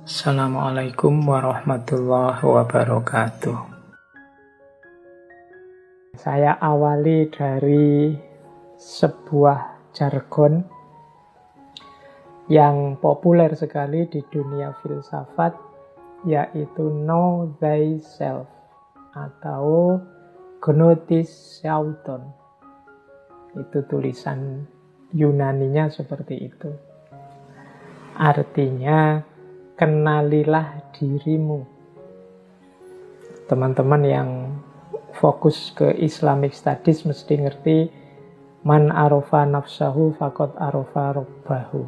Assalamualaikum warahmatullahi wabarakatuh. Saya awali dari sebuah jargon yang populer sekali di dunia filsafat, yaitu know thyself atau gnosis auton. Itu tulisan Yunaninya seperti itu. Artinya, kenalilah dirimu. Teman-teman yang fokus ke Islamic Studies mesti ngerti man arofa nafsahu faqad arofa rabbahu.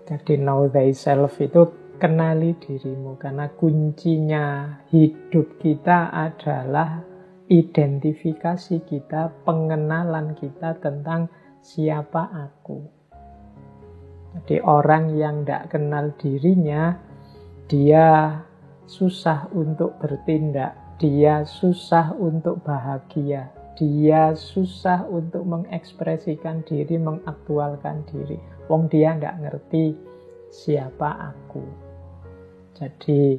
Jadi know thyself itu kenali dirimu, karena kuncinya hidup kita adalah identifikasi kita, pengenalan kita tentang siapa aku. Jadi orang yang tidak kenal dirinya, dia susah untuk bertindak, dia susah untuk bahagia, dia susah untuk mengekspresikan diri, mengaktualkan diri. Wong dia tidak ngerti siapa aku. Jadi,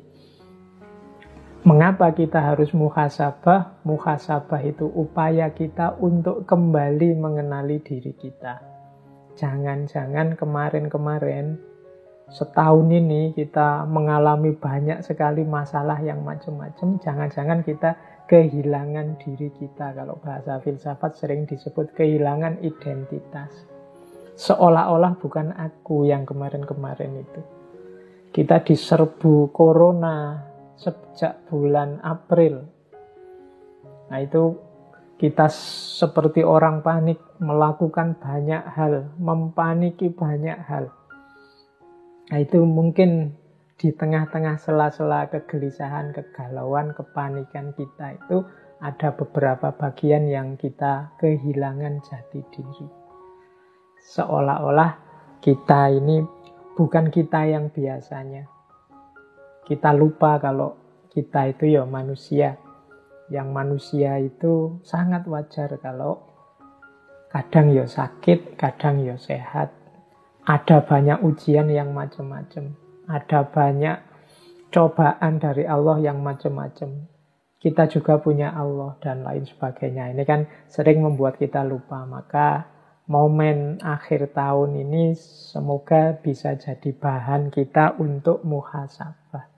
mengapa kita harus muhasabah? Muhasabah itu upaya kita untuk kembali mengenali diri kita. Jangan-jangan kemarin-kemarin, setahun ini kita mengalami banyak sekali masalah yang macam-macam. Jangan-jangan kita kehilangan diri kita. Kalau bahasa filsafat sering disebut kehilangan identitas. Seolah-olah bukan aku yang kemarin-kemarin itu. Kita diserbu corona sejak bulan April. Nah itu kita seperti orang panik, melakukan banyak hal, mempaniki banyak hal. Nah itu mungkin di tengah-tengah sela-sela kegelisahan, kegalauan, kepanikan kita itu ada beberapa bagian yang kita kehilangan jati diri. Seolah-olah kita ini bukan kita yang biasanya. Kita lupa kalau kita itu ya manusia. Yang manusia itu sangat wajar kalau kadang ya sakit, kadang ya sehat. Ada banyak ujian yang macam-macam. Ada banyak cobaan dari Allah yang macam-macam. Kita juga punya Allah dan lain sebagainya. Ini kan sering membuat kita lupa. Maka momen akhir tahun ini semoga bisa jadi bahan kita untuk muhasabah.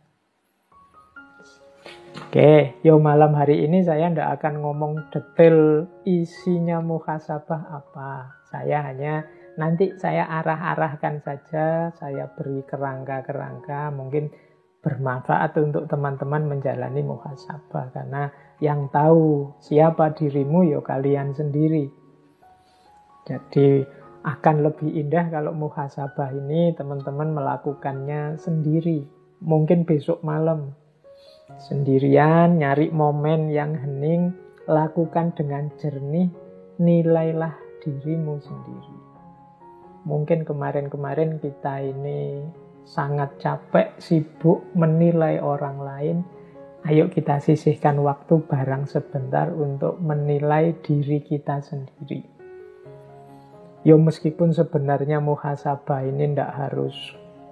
Oke, malam hari ini saya tidak akan ngomong detail isinya muhasabah apa. Saya hanya nanti saya arah-arahkan saja, saya beri kerangka-kerangka, mungkin bermanfaat untuk teman-teman menjalani muhasabah. Karena yang tahu siapa dirimu ya kalian sendiri. Jadi akan lebih indah kalau muhasabah ini teman-teman melakukannya sendiri. Mungkin besok malam. Sendirian, nyari momen yang hening, lakukan dengan jernih, nilailah dirimu sendiri. Mungkin kemarin-kemarin kita ini sangat capek, sibuk menilai orang lain. Ayo kita sisihkan waktu barang sebentar untuk menilai diri kita sendiri. Meskipun sebenarnya muhasabah ini tidak harus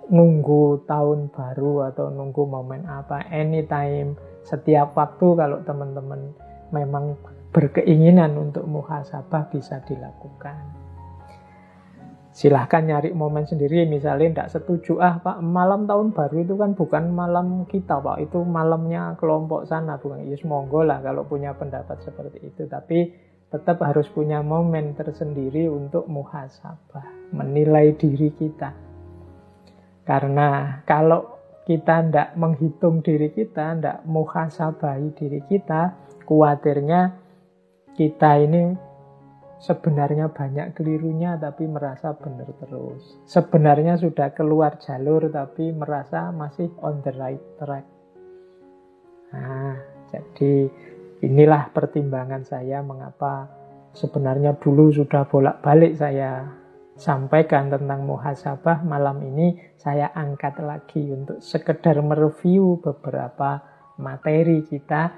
nunggu tahun baru atau nunggu momen apa, anytime, setiap waktu kalau teman-teman memang berkeinginan untuk muhasabah bisa dilakukan. Silahkan nyari momen sendiri, misalnya tidak setuju, Pak, malam tahun baru itu kan bukan malam kita, Pak, itu malamnya kelompok sana, bukan. Monggo lah kalau punya pendapat seperti itu, tapi tetap harus punya momen tersendiri untuk muhasabah, menilai diri kita. Karena kalau kita tidak menghitung diri kita, tidak muhasabahi diri kita, khawatirnya kita ini sebenarnya banyak kelirunya tapi merasa benar terus. Sebenarnya sudah keluar jalur tapi merasa masih on the right track. Nah, jadi inilah pertimbangan saya mengapa sebenarnya dulu sudah bolak-balik saya sampaikan tentang muhasabah. Malam ini saya angkat lagi untuk sekedar mereview beberapa materi kita.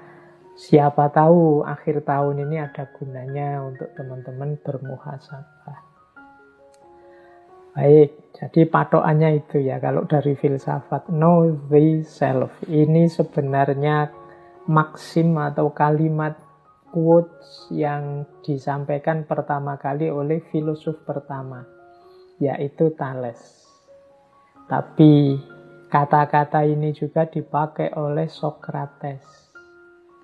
Siapa tahu akhir tahun ini ada gunanya untuk teman-teman bermuhasabah. Baik, jadi patokannya itu ya, kalau dari filsafat, know thyself. Ini sebenarnya maksim atau kalimat quotes yang disampaikan pertama kali oleh filosof pertama, yaitu Thales. Tapi kata-kata ini juga dipakai oleh Socrates.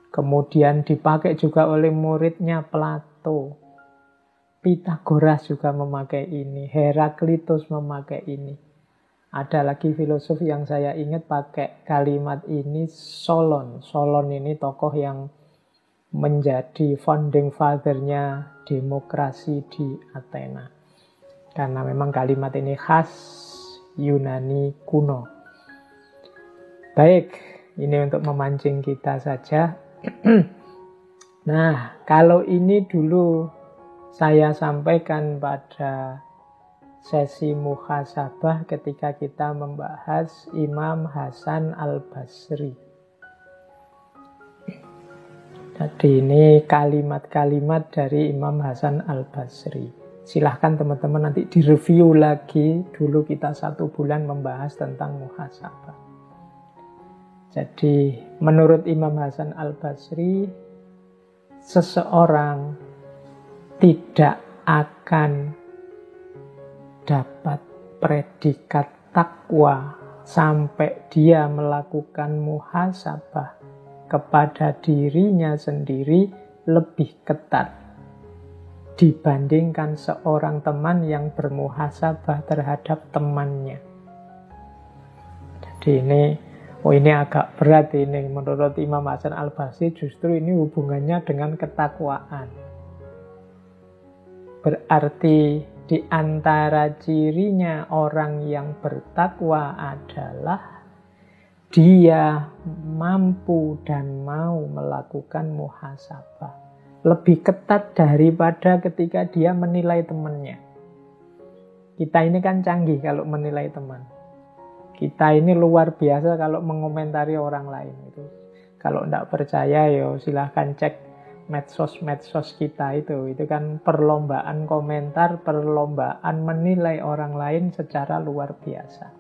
Kemudian dipakai juga oleh muridnya Plato. Pythagoras juga memakai ini, Heraklitus memakai ini. Ada lagi filosof yang saya ingat pakai kalimat ini, Solon. Solon ini tokoh yang menjadi founding father-nya demokrasi di Athena. Karena memang kalimat ini khas Yunani kuno. Baik, ini untuk memancing kita saja. Nah, kalau ini dulu saya sampaikan pada sesi muhasabah ketika kita membahas Imam Hasan Al-Basri. Jadi ini kalimat-kalimat dari Imam Hasan Al-Basri. Silahkan teman-teman nanti direview lagi. Dulu kita 1 bulan membahas tentang muhasabah. Jadi menurut Imam Hasan Al-Basri, seseorang tidak akan dapat predikat takwa sampai dia melakukan muhasabah kepada dirinya sendiri lebih ketat dibandingkan seorang teman yang bermuhasabah terhadap temannya. Jadi ini agak berat ini. Menurut Imam Hasan Al-Basri justru ini hubungannya dengan ketakwaan. Berarti di antara cirinya orang yang bertakwa adalah dia mampu dan mau melakukan muhasabah. Lebih ketat daripada ketika dia menilai temannya. Kita ini kan canggih kalau menilai teman. Kita ini luar biasa kalau mengomentari orang lain. Kalau tidak percaya, silahkan cek medsos kita itu kan perlombaan komentar, perlombaan menilai orang lain secara luar biasa.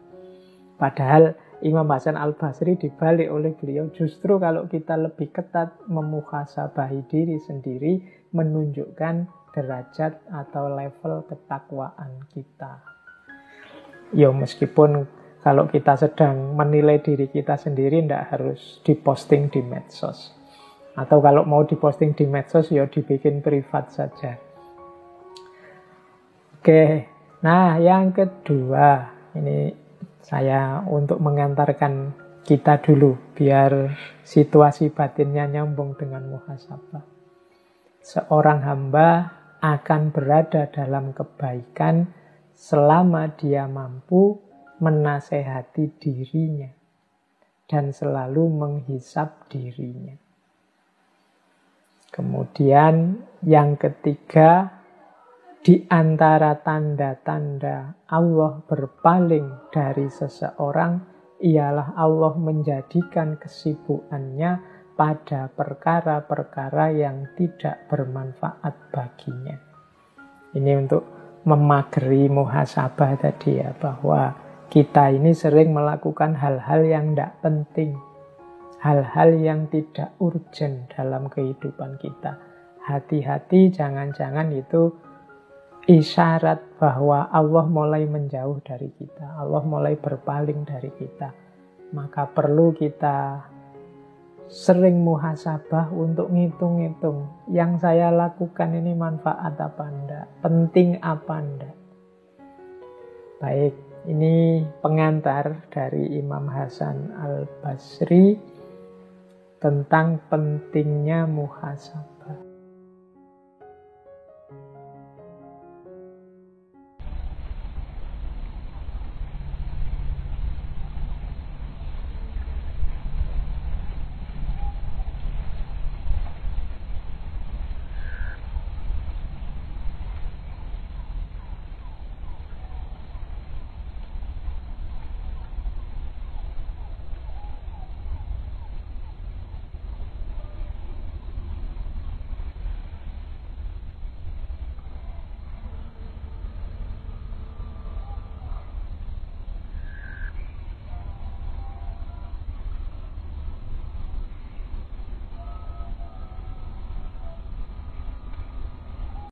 Padahal Imam Hasan Al-Basri dibalik oleh beliau, justru kalau kita lebih ketat memuhasabahi diri sendiri, menunjukkan derajat atau level ketakwaan kita. Meskipun kalau kita sedang menilai diri kita sendiri, tidak harus diposting di medsos. Atau kalau mau diposting di medsos, dibikin privat saja. Oke, nah yang kedua, ini saya untuk mengantarkan kita dulu, biar situasi batinnya nyambung dengan muhasabah. Seorang hamba akan berada dalam kebaikan selama dia mampu menasehati dirinya dan selalu menghisap dirinya. Kemudian yang ketiga, di antara tanda-tanda Allah berpaling dari seseorang ialah Allah menjadikan kesibukannya pada perkara-perkara yang tidak bermanfaat baginya. Ini untuk memageri muhasabah tadi ya, bahwa kita ini sering melakukan hal-hal yang tidak penting. Hal-hal yang tidak urgent dalam kehidupan kita. Hati-hati, jangan-jangan itu isyarat bahwa Allah mulai menjauh dari kita. Allah mulai berpaling dari kita. Maka perlu kita sering muhasabah untuk ngitung-ngitung. Yang saya lakukan ini manfaat apa enggak? Penting apa enggak? Baik, ini pengantar dari Imam Hasan Al-Basri tentang pentingnya muhasabah.